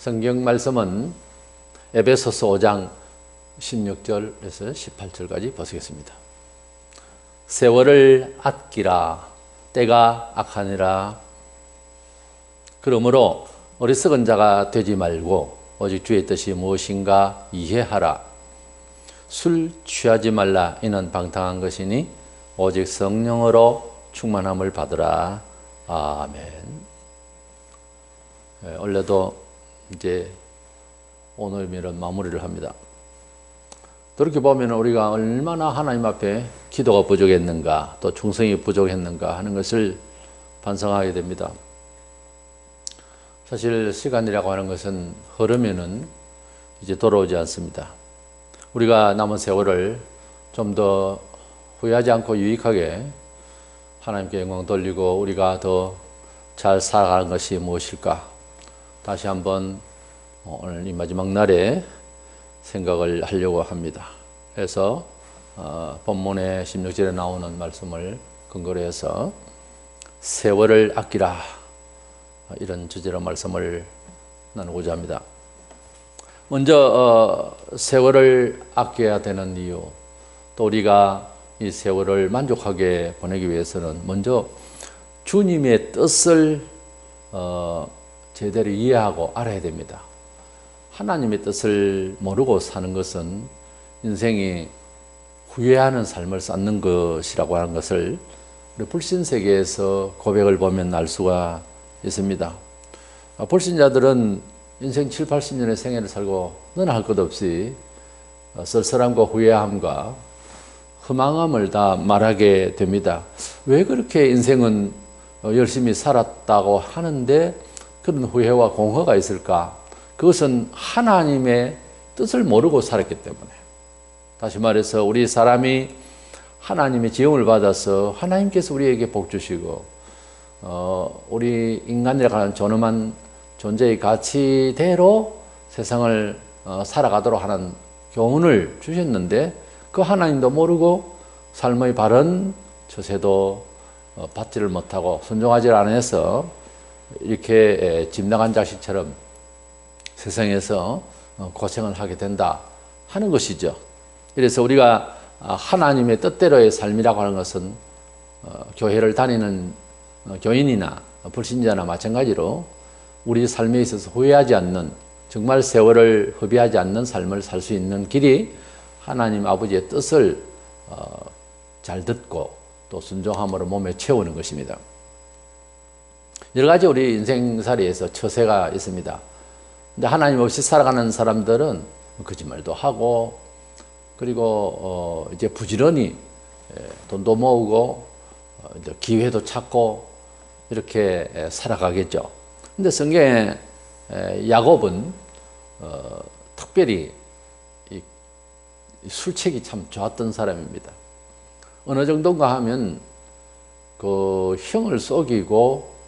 성경 말씀은 에베소서 5장 16절에서 18절까지 보시겠습니다. 세월을 아끼라, 때가 악하니라. 그러므로 어리석은 자가 되지 말고 오직 주의 뜻이 무엇인가 이해하라. 술 취하지 말라. 이는 방탕한 것이니 오직 성령으로 충만함을 받으라. 아멘. 원래도 이제 오늘은 마무리를 합니다. 그렇게 보면 우리가 얼마나 하나님 앞에 기도가 부족했는가, 또 충성이 부족했는가 하는 것을 반성하게 됩니다. 사실 시간이라고 하는 것은 흐르면은 이제 돌아오지 않습니다. 우리가 남은 세월을 좀 더 후회하지 않고 유익하게 하나님께 영광 돌리고 우리가 더 잘 살아가는 것이 무엇일까? 다시 한번 오늘 이 마지막 날에 생각을 하려고 합니다. 그래서 본문의 16절에 나오는 말씀을 근거로 해서 세월을 아끼라, 이런 주제로 말씀을 나누고자 합니다. 먼저 세월을 아껴야 되는 이유, 또 우리가 이 세월을 만족하게 보내기 위해서는 먼저 주님의 뜻을 제대로 이해하고 알아야 됩니다. 하나님의 뜻을 모르고 사는 것은 인생이 후회하는 삶을 쌓는 것이라고 하는 것을 우리 불신세계에서 고백을 보면 알 수가 있습니다. 불신자들은 인생 7, 80년의 생애를 살고 너나 할 것 없이 쓸쓸함과 후회함과 허망함을 다 말하게 됩니다. 왜 그렇게 인생은 열심히 살았다고 하는데 그런 후회와 공허가 있을까? 그것은 하나님의 뜻을 모르고 살았기 때문에. 다시 말해서 우리 사람이 하나님의 지음을 받아서 하나님께서 우리에게 복 주시고 우리 인간이라고 하는 존엄한 존재의 가치대로 세상을 살아가도록 하는 교훈을 주셨는데 그 하나님도 모르고 삶의 바른 처세도 받지를 못하고 순종하지 않아서 이렇게 집 나간 자식처럼 세상에서 고생을 하게 된다 하는 것이죠. 그래서 우리가 하나님의 뜻대로의 삶이라고 하는 것은 교회를 다니는 교인이나 불신자나 마찬가지로 우리 삶에 있어서 후회하지 않는, 정말 세월을 허비하지 않는 삶을 살 수 있는 길이 하나님 아버지의 뜻을 잘 듣고 또 순종함으로 몸에 채우는 것입니다. 여러 가지 우리 인생살이에서 처세가 있습니다. 근데 하나님 없이 살아가는 사람들은 거짓말도 하고, 그리고 이제 부지런히 돈도 모으고 이제 기회도 찾고 이렇게 살아가겠죠. 근데 성경에 야곱은 특별히 이 술책이 참 좋았던 사람입니다. 어느 정도인가 하면 그 형을 속이고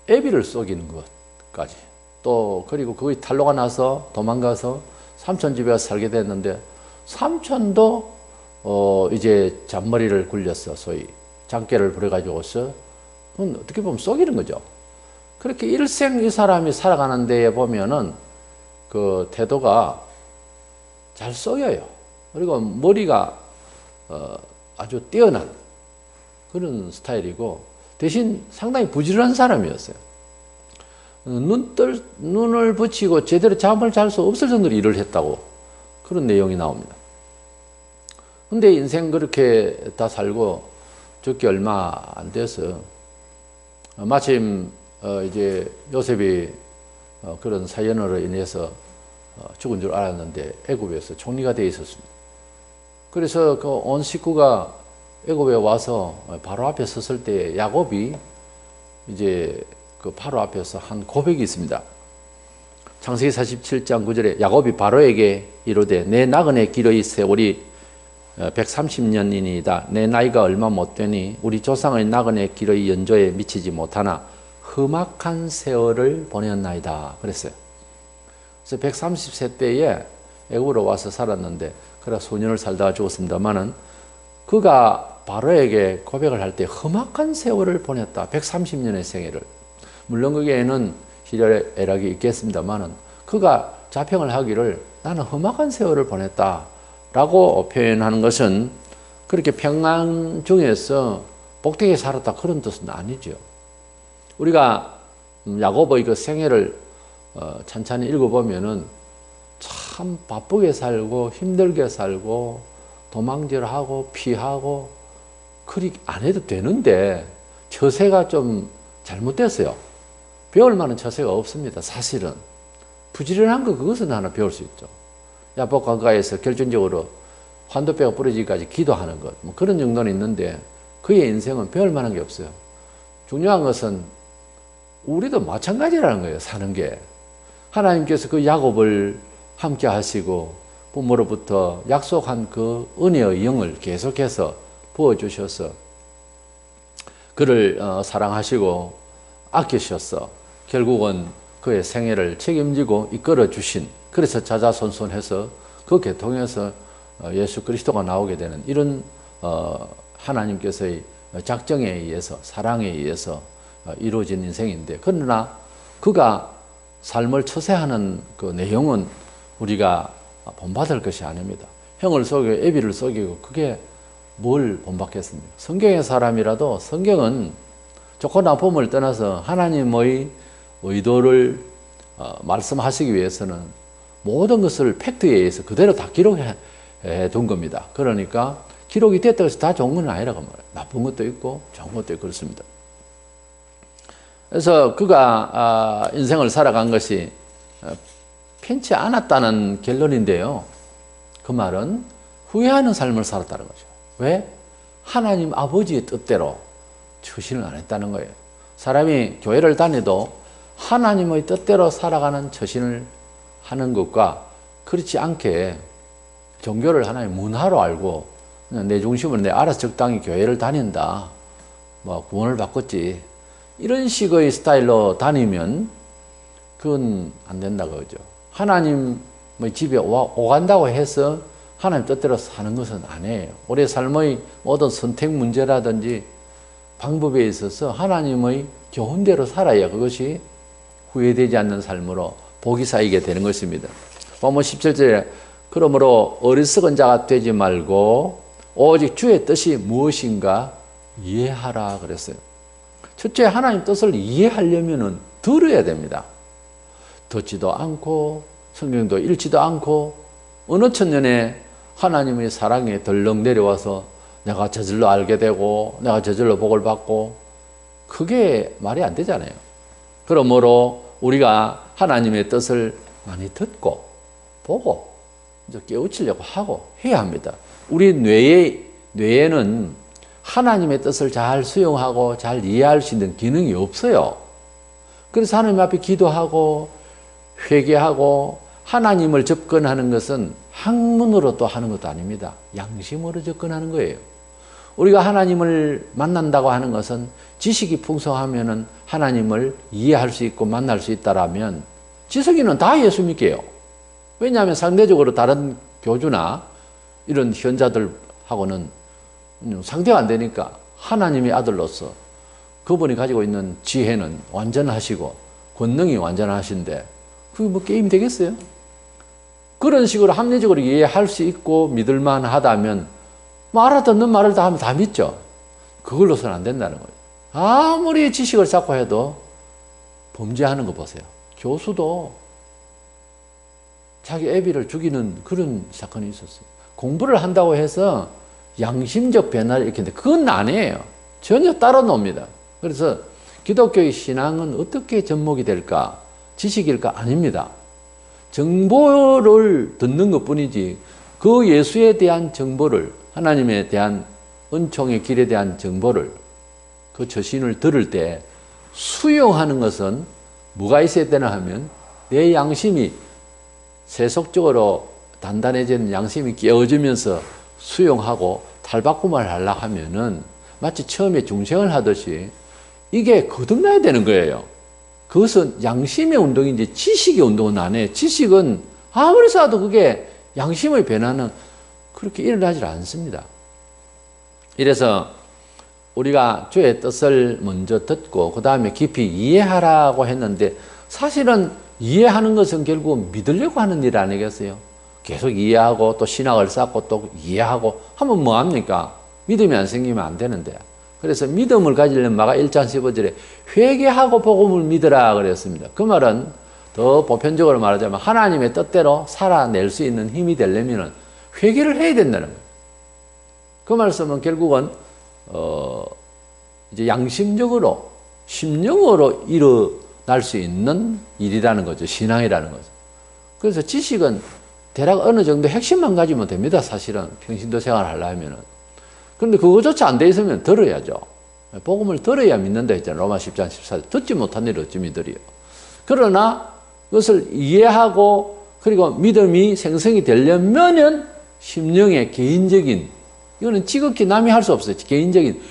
애비를 속이는 것까지, 또 그리고 거의 탈로가 나서 도망가서 삼촌 집에 가서 살게 됐는데 삼촌도 이제 잔머리를 굴렸어. 소위 장깨를 부려가지고서 그건 어떻게 보면 속이는 거죠. 그렇게 일생 이 사람이 살아가는 데에 보면은 그 태도가 잘 속여요. 그리고 머리가 아주 뛰어난 그런 스타일이고, 대신 상당히 부지런한 사람이었어요. 눈을 붙이고 제대로 잠을 잘 수 없을 정도로 일을 했다고 그런 내용이 나옵니다. 근데 인생 그렇게 다 살고 죽기 얼마 안 돼서 마침 이제 요셉이 그런 사연으로 인해서 죽은 줄 알았는데 애굽에서 총리가 되어 있었습니다. 그래서 그 온 식구가 애굽에 와서 바로 앞에 섰을 때 야곱이 이제 그 바로 앞에서 한 고백이 있습니다. 창세기 47장 9절에 야곱이 바로에게 이르되 내 나그네 기르의 세월이 130년이니이다. 내 나이가 얼마 못 되니 우리 조상의 나그네 기르의 연조에 미치지 못하나 험악한 세월을 보냈나이다. 그랬어요. 그래서 130세 때에 애굽으로 와서 살았는데, 그래 소년을 살다가 죽었습니다만은 그가 바로에게 고백을 할 때 험악한 세월을 보냈다. 130년의 생애를. 물론 거기에는 희열애락이 있겠습니다만은 그가 자평을 하기를 나는 험악한 세월을 보냈다라고 표현하는 것은 그렇게 평안 중에서 복되게 살았다 그런 뜻은 아니죠. 우리가 야고보의 그 생애를 찬찬히 읽어보면은 참 바쁘게 살고 힘들게 살고 도망질하고 피하고 그리 안 해도 되는데 처세가 좀 잘못됐어요. 배울 만한 처세가 없습니다. 사실은 부지런한 거 그것은 하나 배울 수 있죠. 야복강가에서 결정적으로 환도뼈가 부러지기까지 기도하는 것, 뭐 그런 정도는 있는데 그의 인생은 배울 만한 게 없어요. 중요한 것은 우리도 마찬가지라는 거예요. 사는 게 하나님께서 그 야곱을 함께 하시고 부모로부터 약속한 그 은혜의 영을 계속해서 부어주셔서 그를 사랑하시고 아끼셔서 결국은 그의 생애를 책임지고 이끌어 주신, 그래서 자자손손해서 그 계통에서 예수 그리스도가 나오게 되는 이런 하나님께서의 작정에 의해서 사랑에 의해서 이루어진 인생인데, 그러나 그가 삶을 처세하는 그 내용은 우리가 본받을 것이 아닙니다. 형을 속이고 애비를 속이고 그게 뭘 본받겠습니까? 성경의 사람이라도 성경은 좋고 나쁨을 떠나서 하나님의 의도를 말씀하시기 위해서는 모든 것을 팩트에 의해서 그대로 다 기록해 둔 겁니다. 그러니까 기록이 됐다고 해서 다 좋은 건 아니라고 말해요. 나쁜 것도 있고 좋은 것도 있고 그렇습니다. 그래서 그가 인생을 살아간 것이 편치 않았다는 결론인데요. 그 말은 후회하는 삶을 살았다는 거죠. 왜? 하나님 아버지의 뜻대로 처신을 안 했다는 거예요. 사람이 교회를 다녀도 하나님의 뜻대로 살아가는 처신을 하는 것과 그렇지 않게 종교를 하나의 문화로 알고 그냥 내 중심으로 내 알아서 적당히 교회를 다닌다, 뭐 구원을 받겠지, 이런 식의 스타일로 다니면 그건 안 된다 그거죠. 하나님의 집에 오간다고 해서 하나님 뜻대로 사는 것은 아니에요. 우리의 삶의 모든 선택 문제라든지 방법에 있어서 하나님의 교훈대로 살아야 그것이 후회되지 않는 삶으로 복이 쌓이게 되는 것입니다. 보면 17절에 그러므로 어리석은 자가 되지 말고 오직 주의 뜻이 무엇인가 이해하라 그랬어요. 첫째, 하나님 뜻을 이해하려면 들어야 됩니다. 듣지도 않고 성경도 읽지도 않고 어느 천년에 하나님의 사랑에 덜렁 내려와서 내가 저절로 알게 되고 내가 저절로 복을 받고 그게 말이 안 되잖아요. 그러므로 우리가 하나님의 뜻을 많이 듣고 보고 이제 깨우치려고 하고 해야 합니다. 우리 뇌에는 하나님의 뜻을 잘 수용하고 잘 이해할 수 있는 기능이 없어요. 그래서 하나님 앞에 기도하고 회개하고 하나님을 접근하는 것은 학문으로 또 하는 것도 아닙니다. 양심으로 접근하는 거예요. 우리가 하나님을 만난다고 하는 것은 지식이 풍성하면은 하나님을 이해할 수 있고 만날 수 있다라면 지성인은 다 예수 믿게요. 왜냐하면 상대적으로 다른 교주나 이런 현자들하고는 상대가 안 되니까 하나님의 아들로서 그분이 가지고 있는 지혜는 완전하시고 권능이 완전하신데 그게 뭐 게임 되겠어요? 그런 식으로 합리적으로 이해할 수 있고 믿을만 하다면 뭐 알아듣는 말을 다 하면 다 믿죠. 그걸로서는 안 된다는 거예요. 아무리 지식을 쌓고 해도 범죄하는 거 보세요. 교수도 자기 애비를 죽이는 그런 사건이 있었어요. 공부를 한다고 해서 양심적 변화를 일으키는데 그건 아니에요. 전혀 따로 놉니다. 그래서 기독교의 신앙은 어떻게 접목이 될까? 지식일까? 아닙니다. 정보를 듣는 것뿐이지 그 예수에 대한 정보를, 하나님에 대한 은총의 길에 대한 정보를, 그 처신을 들을 때 수용하는 것은 뭐가 있어야 되나 하면 내 양심이 세속적으로 단단해지는 양심이 깨어지면서 수용하고 탈바꿈을 하려고 하면은 마치 처음에 중생을 하듯이 이게 거듭나야 되는 거예요. 그것은 양심의 운동인지 지식의 운동은 아니에요. 지식은 아무리 쌓아도 그게 양심의 변화는 그렇게 일어나질 않습니다. 이래서 우리가 주의 뜻을 먼저 듣고 그 다음에 깊이 이해하라고 했는데 사실은 이해하는 것은 결국 믿으려고 하는 일 아니겠어요? 계속 이해하고 또 신학을 쌓고 또 이해하고 하면 뭐합니까? 믿음이 안 생기면 안 되는데. 그래서 믿음을 가지려면 마가 1장 15절에 회개하고 복음을 믿으라 그랬습니다. 그 말은 더 보편적으로 말하자면 하나님의 뜻대로 살아낼 수 있는 힘이 되려면 회개를 해야 된다는 거예요. 그 말씀은 결국은 이제 양심적으로 심령으로 일어날 수 있는 일이라는 거죠. 신앙이라는 거죠. 그래서 지식은 대략 어느 정도 핵심만 가지면 됩니다. 사실은 평신도 생활을 하려면은. 그런데 그거조차 안 돼 있으면 들어야죠. 복음을 들어야 믿는다 했잖아요. 로마 10장 14절. 듣지 못한 일을 어찌 믿으리요. 그러나 그것을 이해하고 그리고 믿음이 생성이 되려면은 심령의 개인적인, 이거는 지극히 남이 할 수 없어요. 개인적인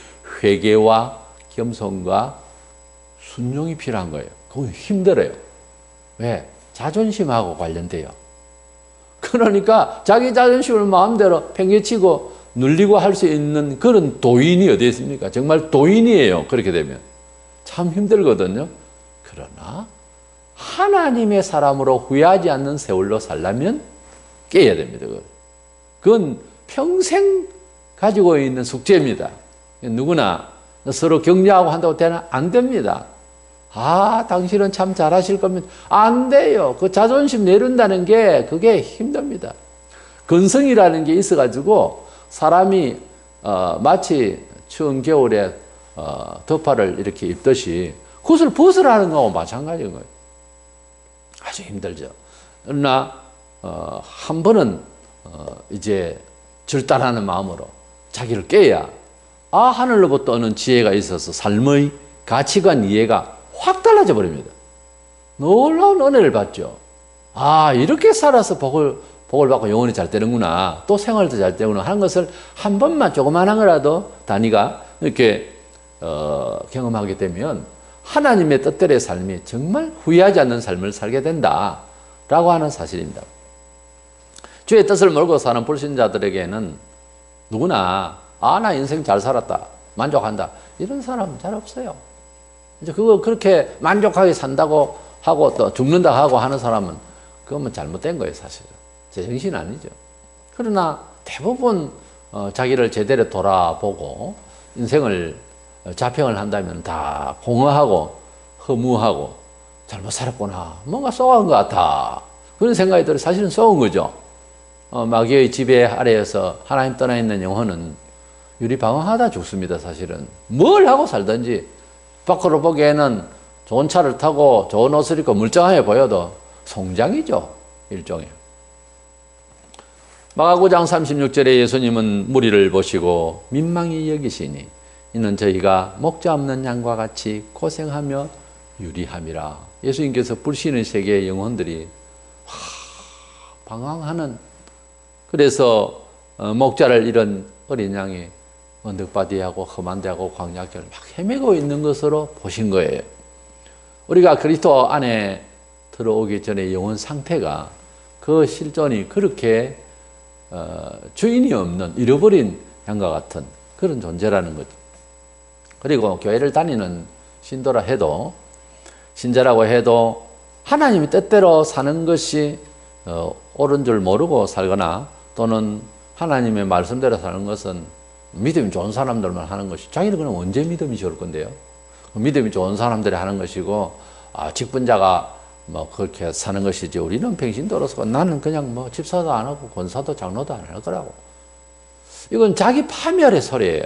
회개와 겸손과 순종이 필요한 거예요. 그건 힘들어요. 왜? 자존심하고 관련돼요. 그러니까 자기 자존심을 마음대로 팽개치고 눌리고 할 수 있는 그런 도인이 어디 있습니까? 정말 도인이에요. 그렇게 되면. 참 힘들거든요. 그러나 하나님의 사람으로 후회하지 않는 세월로 살려면 깨야 됩니다. 그건 평생 가지고 있는 숙제입니다. 누구나 서로 격려하고 한다고 되나? 안 됩니다. 아, 당신은 참 잘하실 겁니다. 안 돼요. 그 자존심 내린다는 게 그게 힘듭니다. 근성이라는 게 있어가지고 사람이 마치 추운 겨울에 덮화를 이렇게 입듯이 그것을 벗으라는 거하고 마찬가지인 거예요. 아주 힘들죠. 그러나 한 번은 이제 절단하는 마음으로 자기를 깨야 하늘로부터 오는 지혜가 있어서 삶의 가치관 이해가 확 달라져 버립니다. 놀라운 은혜를 받죠. 이렇게 살아서 복을 받고 영원히 잘 되는구나. 또 생활도 잘 되구나 하는 것을 한 번만 조그만한 거라도 단위가 이렇게 경험하게 되면 하나님의 뜻대로의 삶이 정말 후회하지 않는 삶을 살게 된다라고 하는 사실입니다. 주의 뜻을 몰고 사는 불신자들에게는 누구나 나 인생 잘 살았다, 만족한다, 이런 사람은 잘 없어요. 이제 그거 그렇게 만족하게 산다고 하고 또 죽는다 하고 하는 사람은 그거면 잘못된 거예요, 사실은. 제정신 아니죠. 그러나 대부분 자기를 제대로 돌아보고 인생을 자평을 한다면 다 공허하고 허무하고 잘못 살았구나, 뭔가 쏘한 것 같아, 그런 생각이 들어. 사실은 쏘은 거죠. 마귀의 지배 아래에서 하나님 떠나 있는 영혼은 유리방황하다 죽습니다. 사실은 뭘 하고 살든지 밖으로 보기에는 좋은 차를 타고 좋은 옷을 입고 멀쩡해 보여도 송장이죠, 일종의. 마가 9장 36절에 예수님은 무리를 보시고 민망히 여기시니 이는 저희가 목자 없는 양과 같이 고생하며 유리함이라. 예수님께서 불신의 세계의 영혼들이 방황하는, 그래서 목자를 잃은 어린 양이 언덕바디하고 험한 데하고 광야길을 막 헤매고 있는 것으로 보신 거예요. 우리가 그리스도 안에 들어오기 전에 영혼 상태가 그 실존이 그렇게 주인이 없는 잃어버린 양과 같은 그런 존재라는 거죠. 그리고 교회를 다니는 신도라 해도, 신자라고 해도 하나님의 뜻대로 사는 것이 옳은 줄 모르고 살거나 또는 하나님의 말씀대로 사는 것은 믿음이 좋은 사람들만 하는 것이, 자기는 그럼 언제 믿음이 좋을 건데요? 믿음이 좋은 사람들이 하는 것이고 직분자가 뭐 그렇게 사는 것이지, 우리는 평신도로서 나는 그냥 뭐 집사도 안 하고 권사도 장로도 안 할 거라고. 이건 자기 파멸의 소리예요.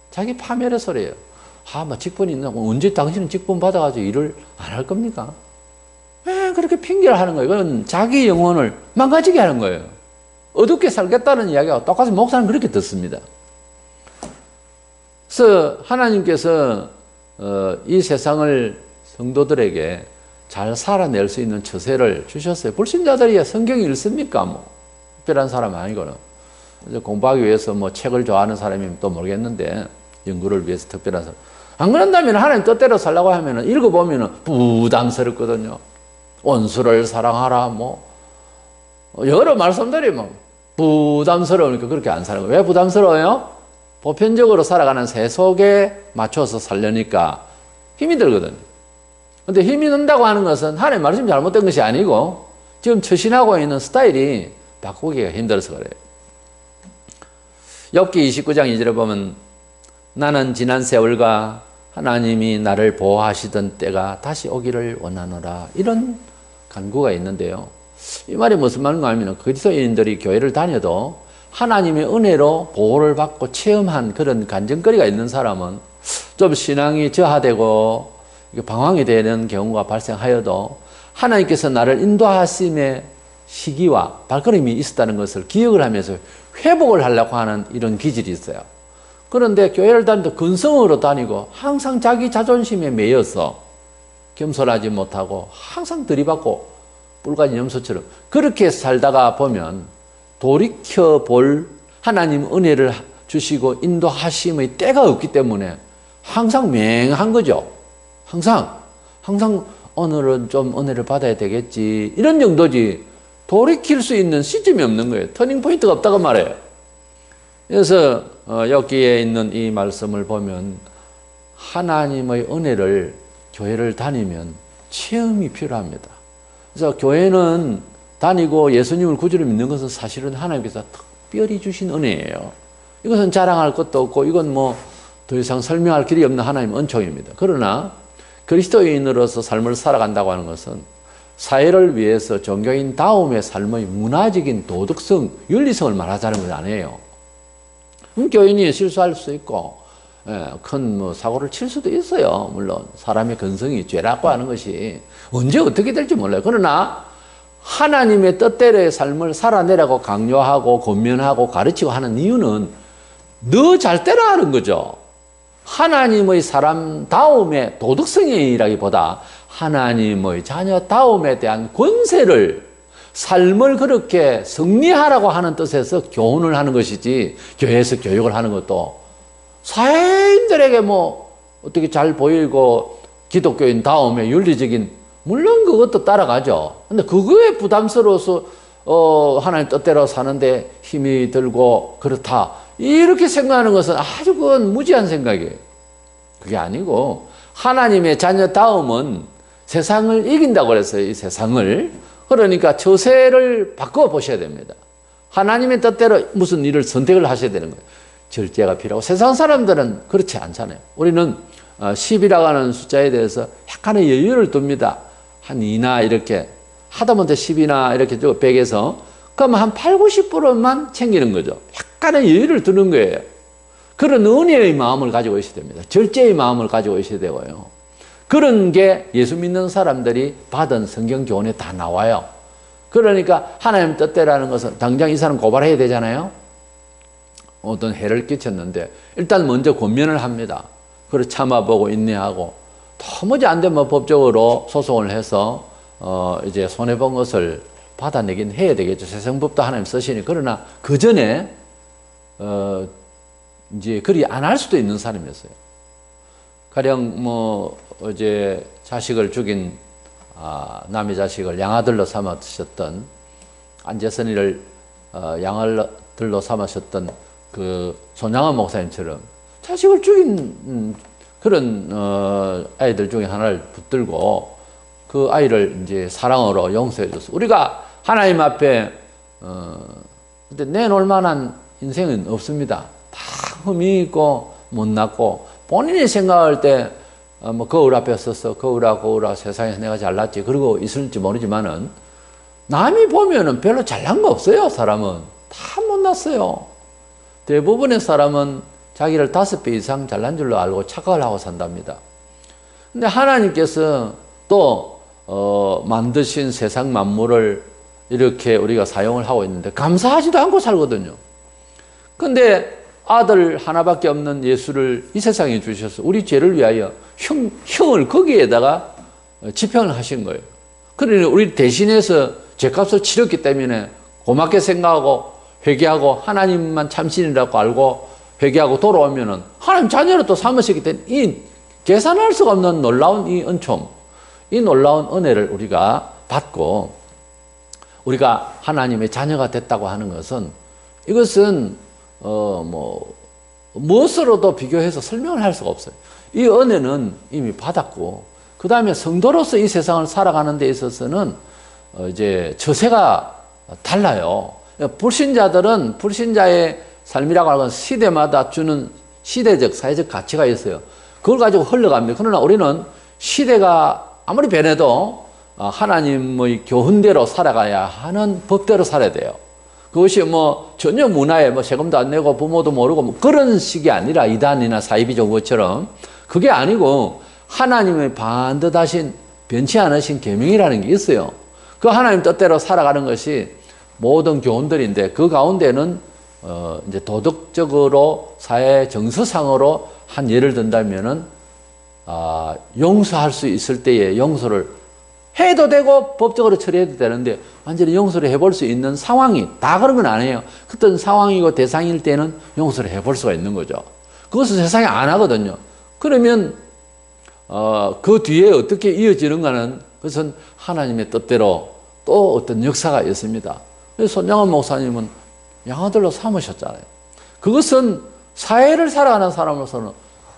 자기 파멸의 소리예요. 뭐 직분이 있나? 언제 당신은 직분 받아가지고 일을 안 할 겁니까? 왜 그렇게 핑계를 하는 거예요? 이건 자기 영혼을 망가지게 하는 거예요. 어둡게 살겠다는 이야기하고 똑같이 목사는 그렇게 듣습니다. 그래서 하나님께서 이 세상을 성도들에게 잘 살아낼 수 있는 처세를 주셨어요. 불신자들이 성경이 읽습니까? 뭐 특별한 사람 아니거든. 공부하기 위해서 뭐 책을 좋아하는 사람이면 또 모르겠는데, 연구를 위해서 특별한 사람. 안 그런다면 하나님 뜻대로 살라고 하면 읽어보면 부담스럽거든요. 원수를 사랑하라, 뭐 여러 말씀들이 뭐 부담스러우니까 그렇게 안 사는 거예요. 왜 부담스러워요? 보편적으로 살아가는 세속에 맞춰서 살려니까 힘이 들거든요. 근데 힘이 든다고 하는 것은 하나님 말씀이 잘못된 것이 아니고 지금 처신하고 있는 스타일이 바꾸기가 힘들어서 그래요. 욥기 29장 2절에 보면 나는 지난 세월과 하나님이 나를 보호하시던 때가 다시 오기를 원하노라, 이런 간구가 있는데요. 이 말이 무슨 말인가 하면 그리스도인들이 교회를 다녀도 하나님의 은혜로 보호를 받고 체험한 그런 간증거리가 있는 사람은 좀 신앙이 저하되고 방황이 되는 경우가 발생하여도 하나님께서 나를 인도하심의 시기와 발걸음이 있었다는 것을 기억을 하면서 회복을 하려고 하는 이런 기질이 있어요. 그런데 교회를 다니도 근성으로 다니고 항상 자기 자존심에 매여서 겸손하지 못하고 항상 들이받고 뿔가진 염소처럼 그렇게 살다가 보면 돌이켜볼 하나님 은혜를 주시고 인도하심의 때가 없기 때문에 항상 맹한 거죠. 항상 오늘은 좀 은혜를 받아야 되겠지, 이런 정도지 돌이킬 수 있는 시점이 없는 거예요. 터닝 포인트가 없다고 말해요. 그래서 여기에 있는 이 말씀을 보면 하나님의 은혜를 교회를 다니면 체험이 필요합니다. 그래서 교회는 다니고 예수님을 구주로 믿는 것은 사실은 하나님께서 특별히 주신 은혜예요. 이것은 자랑할 것도 없고 이건 뭐 더 이상 설명할 길이 없는 하나님의 은총입니다. 그러나 그리스도인으로서 삶을 살아간다고 하는 것은 사회를 위해서 종교인 다음의 삶의 문화적인 도덕성, 윤리성을 말하자는 건 아니에요. 교인이 실수할 수 있고 큰 뭐 사고를 칠 수도 있어요. 물론 사람의 근성이 죄라고 하는 것이 언제 어떻게 될지 몰라요. 그러나 하나님의 뜻대로의 삶을 살아내라고 강요하고 권면하고 가르치고 하는 이유는 너 잘되라 하는 거죠. 하나님의 사람다움의 도덕성이라기보다 하나님의 자녀다움에 대한 권세를, 삶을 그렇게 승리하라고 하는 뜻에서 교훈을 하는 것이지, 교회에서 교육을 하는 것도 사회인들에게 뭐 어떻게 잘 보이고 기독교인 다음에 윤리적인, 물론 그것도 따라가죠. 근데 그거에 부담스러워서 하나님 뜻대로 사는데 힘이 들고 그렇다, 이렇게 생각하는 것은 아주 그건 무지한 생각이에요. 그게 아니고 하나님의 자녀다움은 세상을 이긴다고 그랬어요. 이 세상을. 그러니까 처세를 바꿔 보셔야 됩니다. 하나님의 뜻대로 무슨 일을 선택을 하셔야 되는 거예요. 절제가 필요하고, 세상 사람들은 그렇지 않잖아요. 우리는 10이라고 하는 숫자에 대해서 약간의 여유를 둡니다. 한 2나 이렇게 하다못해 10이나 이렇게 100에서 그러면 한 8, 90%만 챙기는 거죠. 약간의 여유를 두는 거예요. 그런 은혜의 마음을 가지고 있어야 됩니다. 절제의 마음을 가지고 있어야 되고요. 그런 게 예수 믿는 사람들이 받은 성경 교훈에 다 나와요. 그러니까 하나님 뜻대로라는 것은 당장 이 사람 고발해야 되잖아요. 어떤 해를 끼쳤는데 일단 먼저 권면을 합니다. 그걸 참아보고 인내하고, 도무지 안 되면 법적으로 소송을 해서 이제 손해본 것을 받아내긴 해야 되겠죠. 세상법도 하나님 쓰시니. 그러나 그 전에 이제 그리 안 할 수도 있는 사람이었어요. 가령 뭐 이제 자식을 죽인 남의 자식을 양아들로 삼으셨던 안재선이를 양아들로 삼으셨던 그 손양원 목사님처럼 자식을 죽인 그런 아이들 중에 하나를 붙들고 그 아이를 이제 사랑으로 용서해 줬어. 우리가 하나님 앞에 근데 내놓을 만한 인생은 없습니다. 다 흠이 있고 못났고, 본인이 생각할 때 뭐 거울 앞에 서서 거울아 세상에서 내가 잘났지 그러고 있을지 모르지만은 남이 보면은 별로 잘난 거 없어요. 사람은 다 못났어요. 대부분의 사람은 자기를 5배 이상 잘난 줄로 알고 착각을 하고 산답니다. 근데 하나님께서 또 만드신 세상 만물을 이렇게 우리가 사용을 하고 있는데 감사하지도 않고 살거든요. 근데 아들 하나밖에 없는 예수를 이 세상에 주셔서 우리 죄를 위하여 형을 거기에다가 집행을 하신 거예요. 그러니 우리 대신해서 죄값을 치렀기 때문에 고맙게 생각하고 회개하고 하나님만 참신이라고 알고 회개하고 돌아오면은 하나님 자녀로 또 삼으시기 때문에 이 계산할 수가 없는 놀라운 이 은총, 이 놀라운 은혜를 우리가 받고 우리가 하나님의 자녀가 됐다고 하는 것은, 이것은 무엇으로도 비교해서 설명을 할 수가 없어요. 이 은혜는 이미 받았고 그 다음에 성도로서 이 세상을 살아가는 데 있어서는 이제 처세가 달라요. 불신자들은 불신자의 삶이라고 하는 건 시대마다 주는 시대적, 사회적 가치가 있어요. 그걸 가지고 흘러갑니다. 그러나 우리는 시대가 아무리 변해도 하나님의 교훈대로 살아가야 하는 법대로 살아야 돼요. 그것이 뭐 전혀 문화에 뭐 세금도 안 내고 부모도 모르고 뭐 그런 식이 아니라 이단이나 사이비 종교처럼 그게 아니고 하나님의 반듯하신 변치 않으신 계명이라는 게 있어요. 그 하나님 뜻대로 살아가는 것이 모든 교훈들인데 그 가운데는 이제 도덕적으로 사회 정서상으로 한 예를 든다면은 용서할 수 있을 때에 용서를 해도 되고 법적으로 처리해도 되는데 완전히 용서를 해볼 수 있는 상황이 다 그런 건 아니에요. 어떤 상황이고 대상일 때는 용서를 해볼 수가 있는 거죠. 그것을 세상에 안 하거든요. 그러면 그 뒤에 어떻게 이어지는가는 그것은 하나님의 뜻대로 또 어떤 역사가 있습니다. 그래서 손양원 목사님은 양아들로 삼으셨잖아요. 그것은 사회를 살아가는 사람으로서는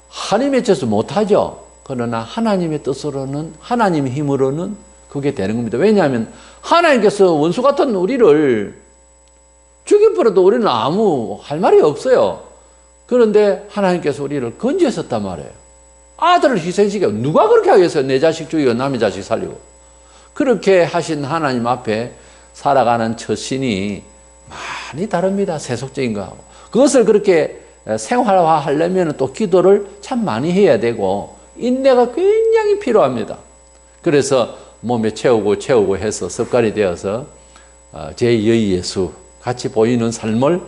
하나님의 뜻을 못하죠. 그러나 하나님의 뜻으로는 하나님의 힘으로는 그게 되는 겁니다. 왜냐하면 하나님께서 원수 같은 우리를 죽여버려도 우리는 아무 할 말이 없어요. 그런데 하나님께서 우리를 건지셨단 말이에요. 아들을 희생시켜 누가 그렇게 하겠어요? 내 자식 죽이고 남의 자식 살리고. 그렇게 하신 하나님 앞에 살아가는 처신이 많이 다릅니다. 세속적인 거하고. 그것을 그렇게 생활화하려면 또 기도를 참 많이 해야 되고 인내가 굉장히 필요합니다. 그래서 몸에 채우고 해서 습관이 되어서 제2의 예수 같이 보이는 삶을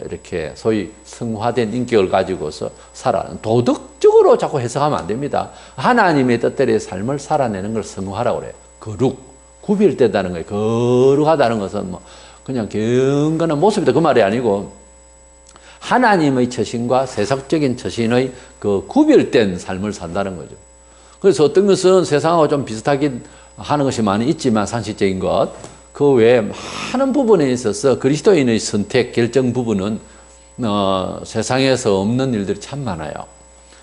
이렇게 소위 성화된 인격을 가지고서 살아가는 도덕적으로 자꾸 해석하면 안 됩니다. 하나님의 뜻대로의 삶을 살아내는 걸 성화라고 그래요. 거룩, 구별된다는 거예요. 거룩하다는 것은 뭐 그냥 경건한 모습이다 그 말이 아니고 하나님의 처신과 세속적인 처신의 그 구별된 삶을 산다는 거죠. 그래서 어떤 것은 세상하고 좀 비슷하긴 하는 것이 많이 있지만 상식적인 것, 그 외에 많은 부분에 있어서 그리스도인의 선택, 결정 부분은 세상에서 없는 일들이 참 많아요.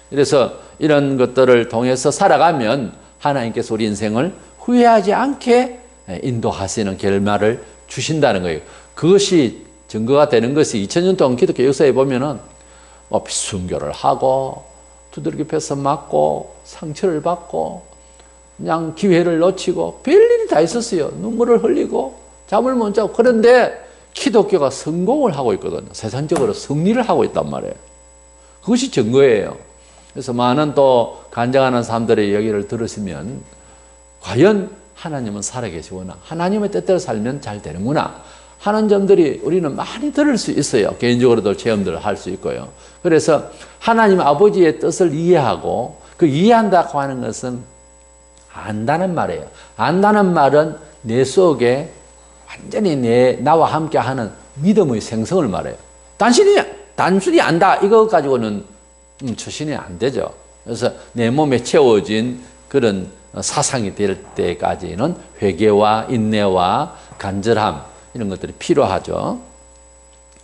그래서 이런 것들을 통해서 살아가면 하나님께서 우리 인생을 후회하지 않게 인도하시는 결말을 주신다는 거예요. 그것이 증거가 되는 것이 2000년 동안 기독교 역사에 보면은 순교를 하고 두들겨 패서 맞고 상처를 받고 그냥 기회를 놓치고 별일이 다 있었어요. 눈물을 흘리고 잠을 못 자고. 그런데 기독교가 성공을 하고 있거든요. 세상적으로 승리를 하고 있단 말이에요. 그것이 증거예요. 그래서 많은 또 간증하는 사람들의 이야기를 들으시면 과연 하나님은 살아계시구나, 하나님의 뜻대로 살면 잘 되는구나 하는 점들이 우리는 많이 들을 수 있어요. 개인적으로도 체험들을 할 수 있고요. 그래서 하나님 아버지의 뜻을 이해하고 그 이해한다고 하는 것은 안다는 말이에요. 안다는 말은 내 속에 완전히 나와 함께 하는 믿음의 생성을 말해요. 단순히 안다 이거 가지고는 처신이 안 되죠. 그래서 내 몸에 채워진 그런 사상이 될 때까지는 회개와 인내와 간절함 이런 것들이 필요하죠.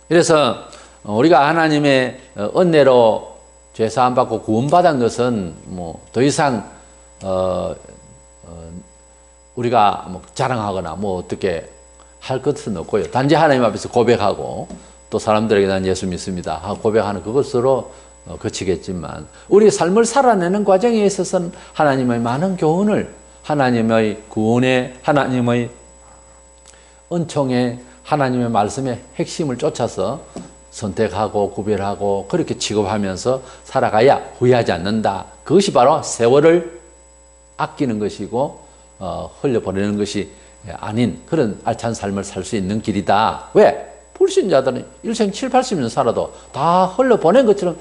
그래서 우리가 하나님의 은혜로 죄사함 받고 구원받은 것은 뭐 더 이상 우리가 뭐 자랑하거나 뭐 어떻게 할 것은 없고요. 단지 하나님 앞에서 고백하고 또 사람들에게 난 예수 믿습니다 하고 고백하는 그것으로 그치겠지만 우리의 삶을 살아내는 과정에 있어서는 하나님의 많은 교훈을 하나님의 구원의 하나님의 은총의 하나님의 말씀의 핵심을 쫓아서 선택하고 구별하고 그렇게 취급하면서 살아가야 후회하지 않는다. 그것이 바로 세월을 아끼는 것이고 흘려보내는 것이 아닌 그런 알찬 삶을 살 수 있는 길이다. 왜? 불신자들은 일생 7, 80년 살아도 다 흘려보낸 것처럼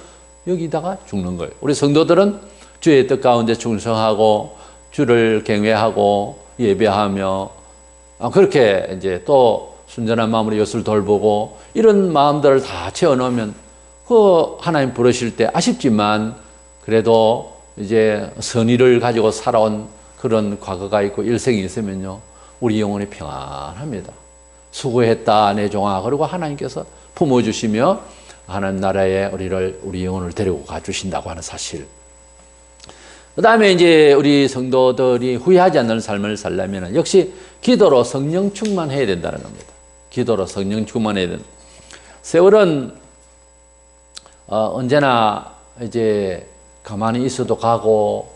여기다가 죽는 거예요. 우리 성도들은 주의 뜻 가운데 충성하고 주를 경외하고 예배하며 그렇게 이제 또 순전한 마음으로 이웃을 돌보고 이런 마음들을 다 채워넣으면 그 하나님 부르실 때 아쉽지만 그래도 이제 선의를 가지고 살아온 그런 과거가 있고 일생이 있으면요 우리 영혼이 평안합니다. 수고했다 내 종아. 그리고 하나님께서 품어주시며 하나님 나라에 우리 영혼을 데리고 가주신다고 하는 사실. 그 다음에 이제 우리 성도들이 후회하지 않는 삶을 살려면 역시 기도로 성령 충만해야 된다는 겁니다. 기도로 성령 충만해야 된다. 세월은 언제나 이제 가만히 있어도 가고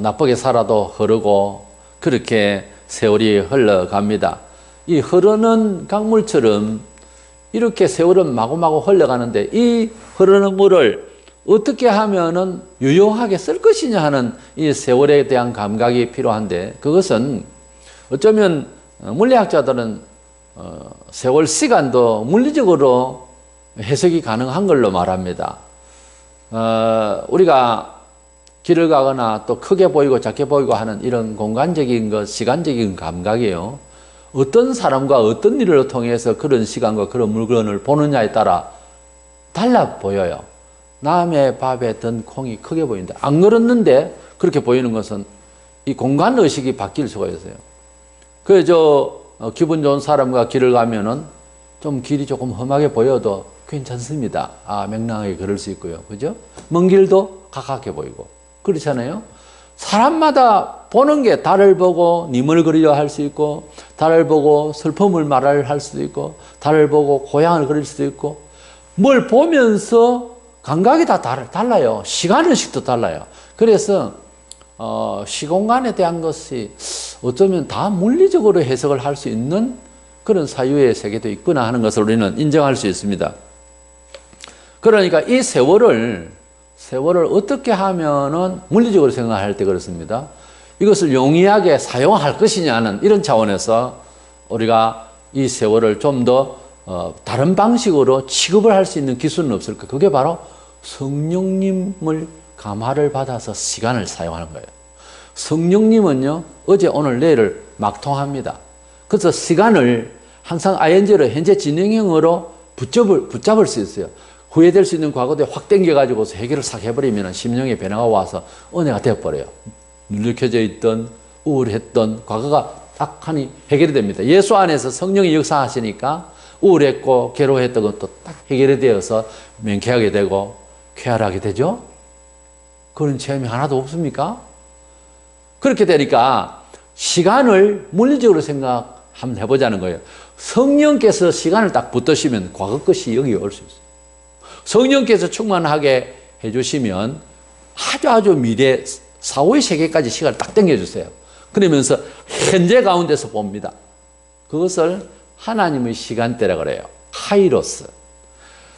나쁘게 살아도 흐르고 그렇게 세월이 흘러갑니다. 이 흐르는 강물처럼 이렇게 세월은 마구마구 흘러가는데 이 흐르는 물을 어떻게 하면은 유용하게 쓸 것이냐 하는 이 세월에 대한 감각이 필요한데 그것은 어쩌면 물리학자들은 세월 시간도 물리적으로 해석이 가능한 걸로 말합니다. 우리가 길을 가거나 또 크게 보이고 작게 보이고 하는 이런 공간적인 것, 시간적인 감각이요. 어떤 사람과 어떤 일을 통해서 그런 시간과 그런 물건을 보느냐에 따라 달라 보여요. 남의 밥에 든 콩이 크게 보인다. 안 걸었는데 그렇게 보이는 것은 이 공간 의식이 바뀔 수가 있어요. 그래서 기분 좋은 사람과 길을 가면은 좀 길이 조금 험하게 보여도 괜찮습니다. 명랑하게 걸을 수 있고요. 그죠? 먼 길도 가깝게 보이고. 그렇잖아요? 사람마다 보는 게 달을 보고 님을 그리려 할 수 있고, 달을 보고 슬픔을 말할 수도 있고, 달을 보고 고향을 그릴 수도 있고, 뭘 보면서 감각이 다 달라요. 시간의식도 달라요. 그래서 시공간에 대한 것이 어쩌면 다 물리적으로 해석을 할 수 있는 그런 사유의 세계도 있구나 하는 것을 우리는 인정할 수 있습니다. 그러니까 이 세월을 어떻게 하면은 물리적으로 생각할 때 그렇습니다. 이것을 용이하게 사용할 것이냐는 이런 차원에서 우리가 이 세월을 좀 더 다른 방식으로 취급을 할 수 있는 기술은 없을까? 그게 바로 성령님을 감화를 받아서 시간을 사용하는 거예요. 성령님은요, 어제, 오늘, 내일을 막통합니다. 그래서 시간을 항상 ing로 현재 진행형으로 붙잡을 수 있어요. 후회될 수 있는 과거에 확 당겨가지고서 해결을 싹 해버리면 심령의 변화가 와서 은혜가 되어버려요. 눌려켜져 있던, 우울했던 과거가 딱 하니 해결이 됩니다. 예수 안에서 성령이 역사하시니까 우울했고 괴로워했던 것도 딱 해결이 되어서 명쾌하게 되고 쾌활하게 되죠. 그런 체험이 하나도 없습니까? 그렇게 되니까 시간을 물리적으로 한번 해보자는 거예요. 성령께서 시간을 딱 붙드시면 과거 것이 여기 올 수 있어요. 성령께서 충만하게 해주시면 아주 미래 사후의 세계까지 시간을 딱 당겨주세요. 그러면서 현재 가운데서 봅니다. 그것을 하나님의 시간대라 그래요. 카이로스.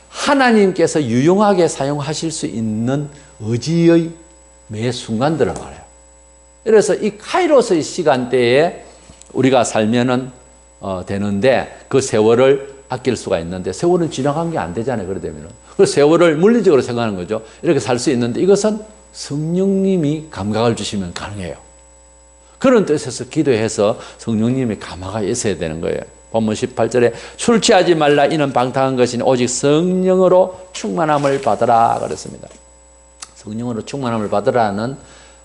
하나님께서 유용하게 사용하실 수 있는 의지의 매 순간들을 말해요. 그래서 이 카이로스의 시간대에 우리가 살면은 되는데 그 세월을 아낄 수가 있는데 세월은 지나간 게 안 되잖아요. 그러다 보면은. 그래서 세월을 물리적으로 생각하는 거죠. 이렇게 살 수 있는데 이것은 성령님이 감각을 주시면 가능해요. 그런 뜻에서 기도해서 성령님의 감화가 있어야 되는 거예요. 본문 18절에 술 취하지 말라 이는 방탕한 것이니 오직 성령으로 충만함을 받으라 그랬습니다. 성령으로 충만함을 받으라는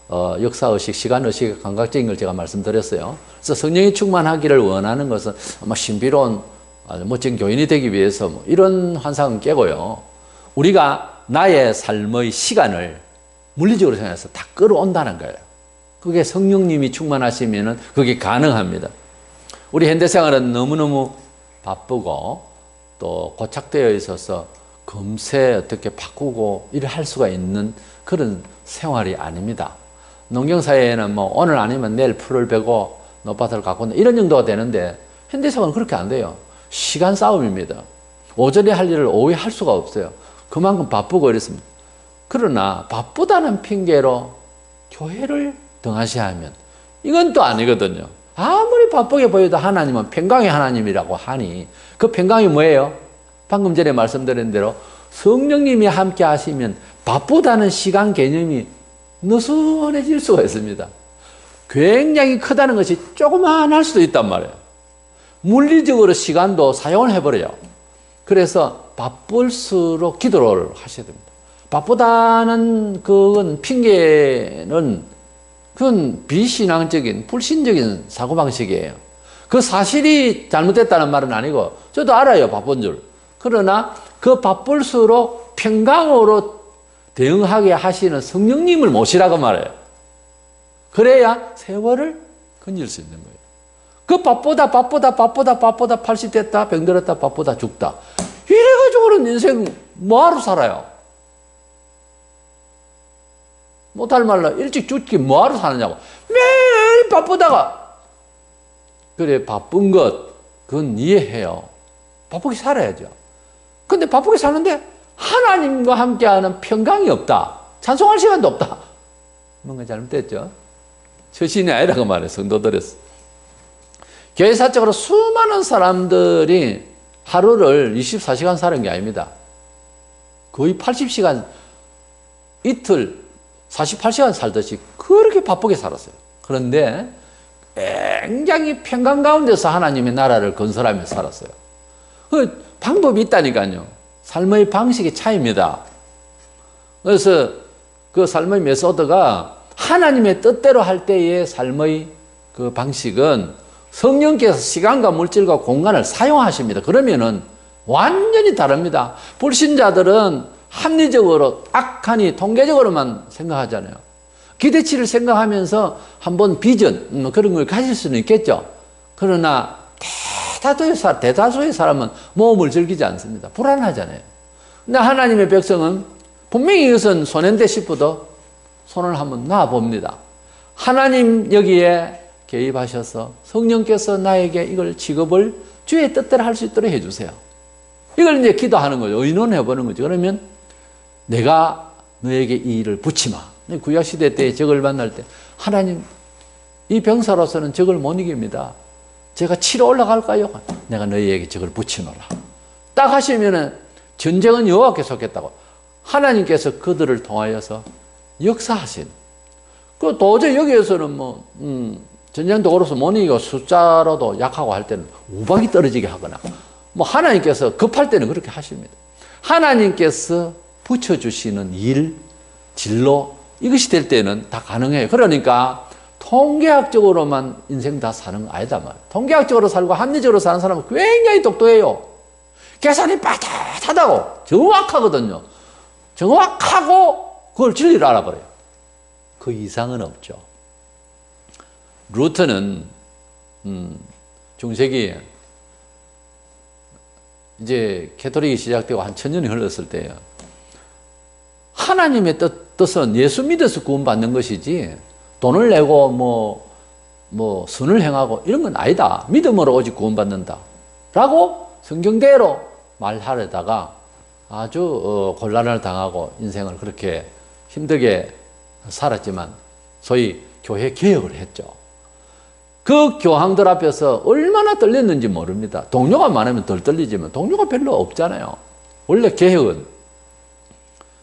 역사의식, 시간의식, 감각적인 걸 제가 말씀드렸어요. 그래서 성령이 충만하기를 원하는 것은 아마 신비로운 멋진 교인이 되기 위해서 이런 환상은 깨고요. 우리가 나의 삶의 시간을 물리적으로 생각해서 다 끌어온다는 거예요. 그게 성령님이 충만하시면 그게 가능합니다. 우리 현대생활은 너무너무 바쁘고 또 고착되어 있어서 금세 어떻게 바꾸고 일을 할 수가 있는 그런 생활이 아닙니다. 농경사회에는 오늘 아니면 내일 풀을 베고 논밭을 가꾼다 이런 정도가 되는데 현대생활은 그렇게 안 돼요. 시간 싸움입니다. 오전에 할 일을 오후에 할 수가 없어요. 그만큼 바쁘고 이랬습니다. 그러나 바쁘다는 핑계로 교회를 등하시하면 이건 또 아니거든요. 아무리 바쁘게 보여도 하나님은 평강의 하나님이라고 하니 그 평강이 뭐예요? 방금 전에 말씀드린 대로 성령님이 함께 하시면 바쁘다는 시간 개념이 느슨해질 수가 있습니다. 굉장히 크다는 것이 조그만할 수도 있단 말이에요. 물리적으로 시간도 사용을 해버려요. 그래서 바쁠수록 기도를 하셔야 됩니다. 바쁘다는 그건 핑계는 그건 비신앙적인 불신적인 사고방식이에요. 그 사실이 잘못됐다는 말은 아니고 저도 알아요. 바쁜 줄. 그러나 그 바쁠수록 평강으로 대응하게 하시는 성령님을 모시라고 말해요. 그래야 세월을 건질 수 있는 거예요. 그 밥보다 80 됐다, 병들었다, 밥보다 죽다. 이래가지고는 인생 뭐하러 살아요? 못할 말라 일찍 죽기 뭐하러 사느냐고. 매일 바쁘다가. 그래, 바쁜 것, 그건 이해해요. 바쁘게 살아야죠. 근데 바쁘게 사는데 하나님과 함께하는 평강이 없다. 찬송할 시간도 없다. 뭔가 잘못됐죠? 처신이 아니라 그 말이에요. 성도들에서. 교회사적으로 수많은 사람들이 하루를 24시간 사는 게 아닙니다. 거의 80시간, 이틀 48시간 살듯이 그렇게 바쁘게 살았어요. 그런데 굉장히 평강 가운데서 하나님의 나라를 건설하며 살았어요. 그 방법이 있다니까요. 삶의 방식의 차이입니다. 그래서 그 삶의 메소드가 하나님의 뜻대로 할 때의 삶의 그 방식은 성령께서 시간과 물질과 공간을 사용하십니다. 그러면은 완전히 다릅니다. 불신자들은 합리적으로 악하니 통계적으로만 생각하잖아요. 기대치를 생각하면서 한번 비전 그런 걸 가질 수는 있겠죠. 그러나 대다수의 사람은 모험을 즐기지 않습니다. 불안하잖아요. 근데 하나님의 백성은 분명히 이것은 손해인데 싶어도 손을 한번 놔봅니다. 하나님 여기에 개입하셔서 성령께서 나에게 이걸 직업을 주의 뜻대로 할 수 있도록 해주세요. 이걸 이제 기도하는 거죠. 의논해보는 거죠. 그러면 내가 너에게 이 일을 붙이마. 구약시대 때 적을 만날 때 하나님, 이 병사로서는 적을 못 이깁니다. 제가 치러 올라갈까요? 내가 너희에게 적을 붙이노라. 딱 하시면은 전쟁은 여호와께 속했다고. 하나님께서 그들을 통하여서 역사하신. 그 도저히 여기에서는 전쟁 도구로서 못 이기고 숫자로도 약하고 할 때는 우박이 떨어지게 하거나 하나님께서 급할 때는 그렇게 하십니다. 하나님께서 붙여주시는 일, 진로 이것이 될 때는 다 가능해요. 그러니까 통계학적으로만 인생 다 사는 거 아니다 말이에요. 통계학적으로 살고 합리적으로 사는 사람은 굉장히 똑똑해요. 계산이 빠듯하다고 정확하거든요. 정확하고 그걸 진리를 알아버려요. 그 이상은 없죠. 루터는 중세기에 이제 캐톨릭이 시작되고 한 1000년이 흘렀을 때예요. 하나님의 뜻은 예수 믿어서 구원받는 것이지 돈을 내고 선을 행하고 이런 건 아니다. 믿음으로 오직 구원받는다. 라고 성경대로 말하려다가 아주 곤란을 당하고 인생을 그렇게 힘들게 살았지만 소위 교회 개혁을 했죠. 그 교황들 앞에서 얼마나 떨렸는지 모릅니다. 동료가 많으면 덜 떨리지만 동료가 별로 없잖아요. 원래 개혁은.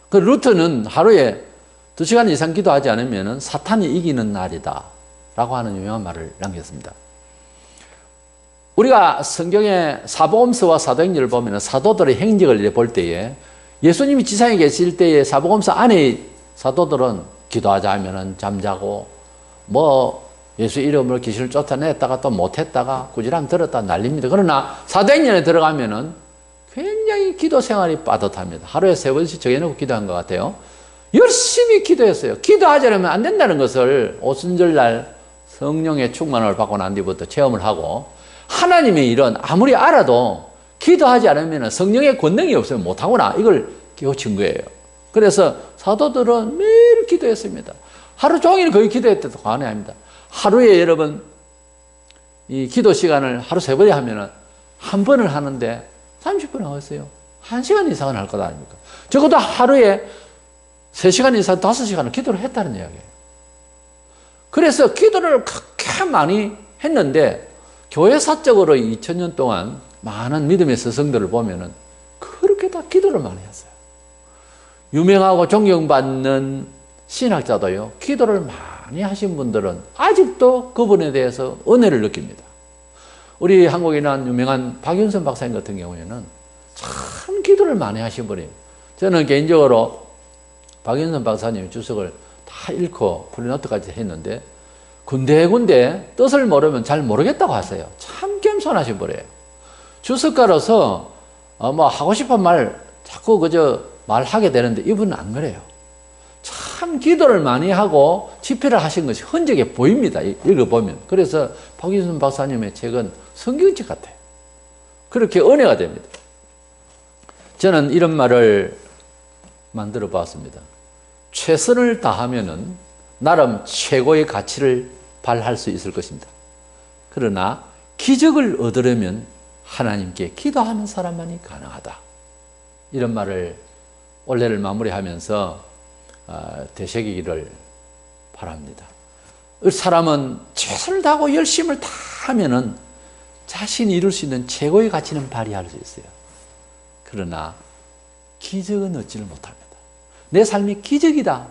그 루터는 하루에 2시간 이상 기도하지 않으면 사탄이 이기는 날이다 라고 하는 유명한 말을 남겼습니다. 우리가 성경의 사복음서와 사도행전을 보면 사도들의 행적을 볼 때에 예수님이 지상에 계실 때의 사복음서 안에 사도들은 기도하자 하면 잠자고 예수 이름으로 귀신을 쫓아냈다가 또 못했다가 꾸지람 들었다 난립니다. 그러나 사도행전에 들어가면은 굉장히 기도 생활이 빠듯합니다. 하루에 3번씩 정해놓고 기도한 것 같아요. 열심히 기도했어요. 기도하지 않으면 안 된다는 것을 오순절날 성령의 충만을 받고 난 뒤부터 체험을 하고 하나님의 일은 아무리 알아도 기도하지 않으면 성령의 권능이 없으면 못하구나. 이걸 깨우친 거예요. 그래서 사도들은 매일 기도했습니다. 하루 종일 거의 기도했대도 과언이 아닙니다. 하루에 여러분 이 기도 시간을 하루 3번에 하면은 한 번을 하는데 30분 하겠어요. 1시간 이상은 할 것 아닙니까? 적어도 하루에 3시간 이상 5시간을 기도를 했다는 이야기예요. 그래서 기도를 그렇게 많이 했는데 교회사적으로 2000년 동안 많은 믿음의 스승들을 보면은 그렇게 다 기도를 많이 했어요. 유명하고 존경받는 신학자도요, 기도를 많이 하신 분들은 아직도 그분에 대해서 은혜를 느낍니다. 우리 한국에 난 유명한 박윤선 박사님 같은 경우에는 참 기도를 많이 하신 분이에요. 저는 개인적으로 박윤선 박사님 주석을 다 읽고 프리노트까지 했는데 군데군데 뜻을 모르면 잘 모르겠다고 하세요. 참 겸손하신 분이에요. 주석가로서 하고 싶은 말 자꾸 그저 말하게 되는데 이분은 안 그래요. 참 기도를 많이 하고 집회를 하신 것이 흔적에 보입니다. 읽어보면. 그래서 박유순 박사님의 책은 성경책 같아요. 그렇게 은혜가 됩니다. 저는 이런 말을 만들어 봤습니다. 최선을 다하면은 나름 최고의 가치를 발할 수 있을 것입니다. 그러나 기적을 얻으려면 하나님께 기도하는 사람만이 가능하다. 이런 말을 올해를 마무리하면서 되새기기를 바랍니다. 사람은 최선을 다하고 열심을 다하면은 자신이 이룰 수 있는 최고의 가치는 발휘할 수 있어요. 그러나 기적은 얻지를 못합니다. 내 삶이 기적이다.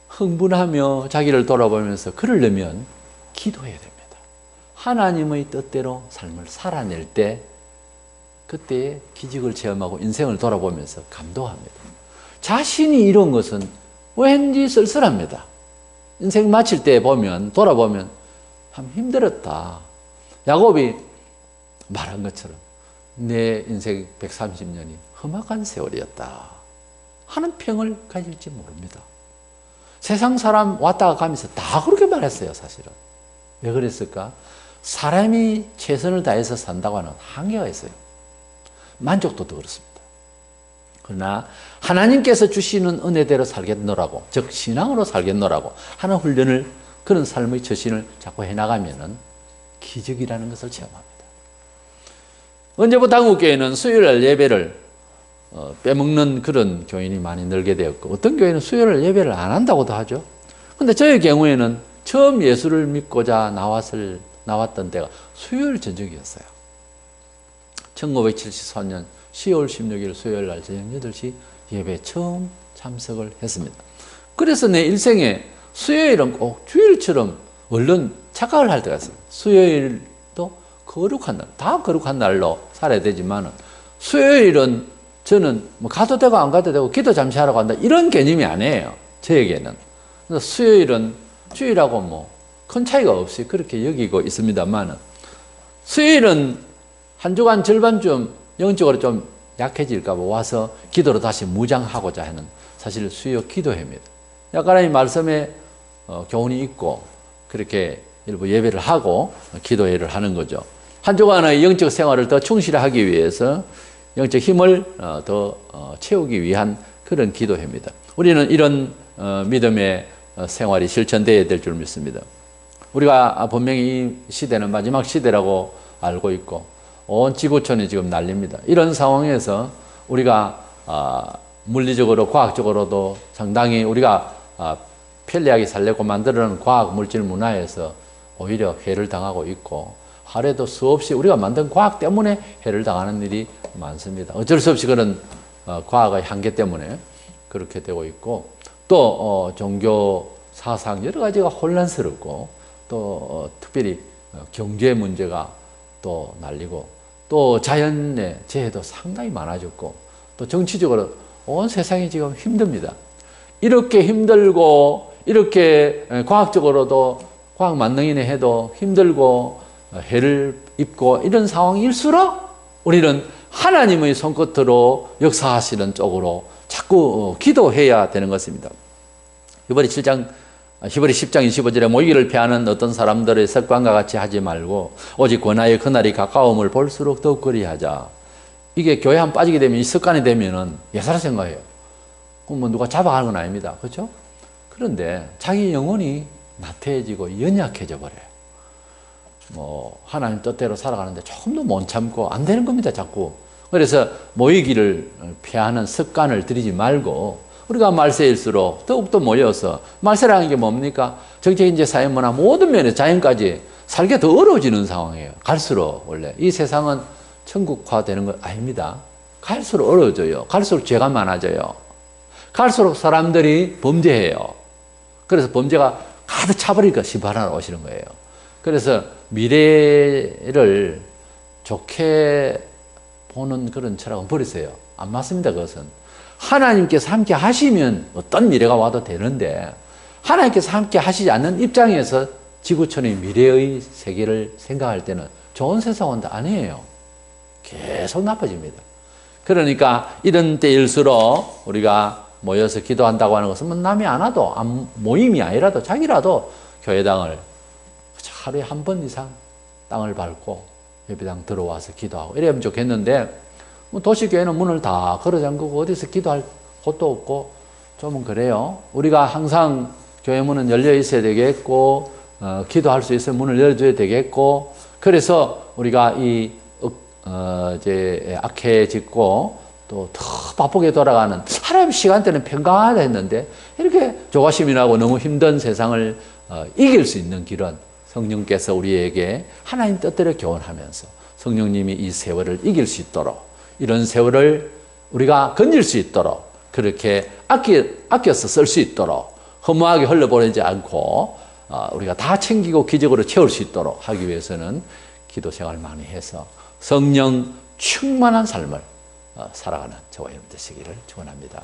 흥분하며 자기를 돌아보면서 그러려면 기도해야 됩니다. 하나님의 뜻대로 삶을 살아낼 때 그때 기적을 체험하고 인생을 돌아보면서 감동합니다. 자신이 이룬 것은 왠지 쓸쓸합니다. 인생 마칠 때 보면 돌아보면 참 힘들었다. 야곱이 말한 것처럼 내 인생 130년이 험악한 세월이었다 하는 평을 가질지 모릅니다. 세상 사람 왔다가 가면서 다 그렇게 말했어요. 사실은. 왜 그랬을까? 사람이 최선을 다해서 산다고 하는 한계가 있어요. 만족도도 그렇습니다. 그러나 하나님께서 주시는 은혜대로 살겠노라고, 즉 신앙으로 살겠노라고 하는 훈련을, 그런 삶의 처신을 자꾸 해나가면은 기적이라는 것을 체험합니다. 언제부터 한국교회는 수요일 예배를 빼먹는 그런 교인이 많이 늘게 되었고, 어떤 교회는 수요일 예배를 안 한다고도 하죠. 그런데 저의 경우에는 처음 예수를 믿고자 나왔던 때가 수요일 저녁이었어요. 1974년 10월 16일 수요일 날 저녁 8시 예배에 처음 참석을 했습니다. 그래서 내 일생에 수요일은 꼭 주일처럼 얼른 착각을 할 때가 있어요. 수요일도 거룩한 날, 다 거룩한 날로 살아야 되지만 수요일은 저는 뭐 가도 되고 안 가도 되고 기도 잠시 하러 간다 이런 개념이 아니에요. 저에게는. 그래서 수요일은 주일하고 뭐 큰 차이가 없이 그렇게 여기고 있습니다만, 수요일은 한 주간 절반쯤 영적으로 좀 약해질까 봐 와서 기도로 다시 무장하고자 하는 사실 수요 기도회입니다. 약간 이 말씀에 교훈이 있고 그렇게 일부 예배를 하고 기도회를 하는 거죠. 한 주간의 영적 생활을 더 충실히 하기 위해서 영적 힘을 더 채우기 위한 그런 기도회입니다. 우리는 이런 믿음의 생활이 실천되어야 될 줄 믿습니다. 우리가 분명히 이 시대는 마지막 시대라고 알고 있고 온 지구촌이 지금 난립니다. 이런 상황에서 우리가 물리적으로 과학적으로도 상당히 우리가 편리하게 살려고 만들어놓은 과학 물질 문화에서 오히려 해를 당하고 있고, 하루에도 수없이 우리가 만든 과학 때문에 해를 당하는 일이 많습니다. 어쩔 수 없이 그런 과학의 한계 때문에 그렇게 되고 있고, 또 종교 사상 여러 가지가 혼란스럽고, 또 특별히 경제 문제가 또 날리고, 또 자연의 재해도 상당히 많아졌고, 또 정치적으로 온 세상이 지금 힘듭니다. 이렇게 힘들고, 이렇게 과학적으로도 과학 만능이네 해도 힘들고 해를 입고 이런 상황일수록 우리는 하나님의 손끝으로 역사하시는 쪽으로 자꾸 기도해야 되는 것입니다. 히브리 10장 25절에 모이기를 피하는 어떤 사람들의 습관과 같이 하지 말고 오직 권하의 그날이 가까움을 볼수록 더욱 그리하자. 이게 교회 한 빠지게 되면, 이 습관이 되면은 예사라 생각해요. 그럼 뭐 누가 잡아가는 건 아닙니다. 그렇죠? 그런데 자기 영혼이 나태해지고 연약해져 버려요. 뭐 하나님 뜻대로 살아가는데 조금도 못 참고 안 되는 겁니다. 자꾸. 그래서 모이기를 피하는 습관을 들이지 말고, 우리가 말세일수록 더욱더 모여서, 말세라는 게 뭡니까? 정책, 인재, 사회, 문화 모든 면에서 자연까지 살기 더 어려워지는 상황이에요. 갈수록. 원래 이 세상은 천국화되는 건 아닙니다. 갈수록 어려워져요. 갈수록 죄가 많아져요. 갈수록 사람들이 범죄해요. 그래서 범죄가 가득 차버리니까 심판하러 오시는 거예요. 그래서 미래를 좋게 보는 그런 철학은 버리세요. 안 맞습니다. 그것은 하나님께서 함께 하시면 어떤 미래가 와도 되는데, 하나님께서 함께 하시지 않는 입장에서 지구촌의 미래의 세계를 생각할 때는 좋은 세상 온다 아니에요. 계속 나빠집니다. 그러니까 이런 때일수록 우리가 모여서 기도한다고 하는 것은 뭐 남이 안 와도 모임이 아니라도 자기라도 교회당을 하루에 한 번 이상 땅을 밟고 예배당 들어와서 기도하고 이러면 좋겠는데 뭐 도시교회는 문을 다 걸어 잠그고 어디서 기도할 곳도 없고 좀 그래요. 우리가 항상 교회 문은 열려 있어야 되겠고 기도할 수 있어야 문을 열어줘야 되겠고 그래서 우리가 이제 악해 짓고 또 더 바쁘게 돌아가는 하나님 시간대는 평강하다 했는데 이렇게 조바심이라고 너무 힘든 세상을 이길 수 있는 길은 성령께서 우리에게 하나님 뜻대로 교훈하면서 성령님이 이 세월을 이길 수 있도록 이런 세월을 우리가 건질 수 있도록 그렇게 아껴서 쓸 수 있도록 허무하게 흘러보내지 않고 우리가 다 챙기고 기적으로 채울 수 있도록 하기 위해서는 기도 생활을 많이 해서 성령 충만한 삶을 살아가는 저와 여러분 되시기를 축원합니다.